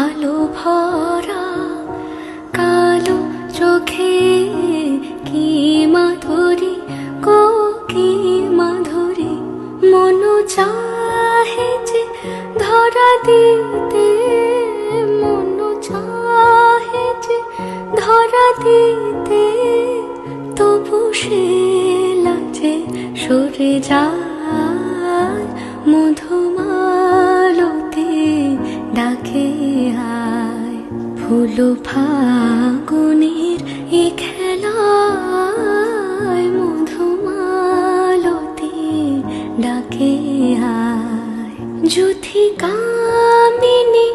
আলো ভরা কালো চোখে কি মাধুরী গো কি মাধুরী, মন চাহে যে ধরা দিতে, মন চাহে যে ধরা দিতে, তবু সে লাজে সরে যায়। মধুমালতি ডাকে আয়, ফুল ফাগুনের এ খেলায়, মধুমালতি ডাকে আয়। যুথি কামিনী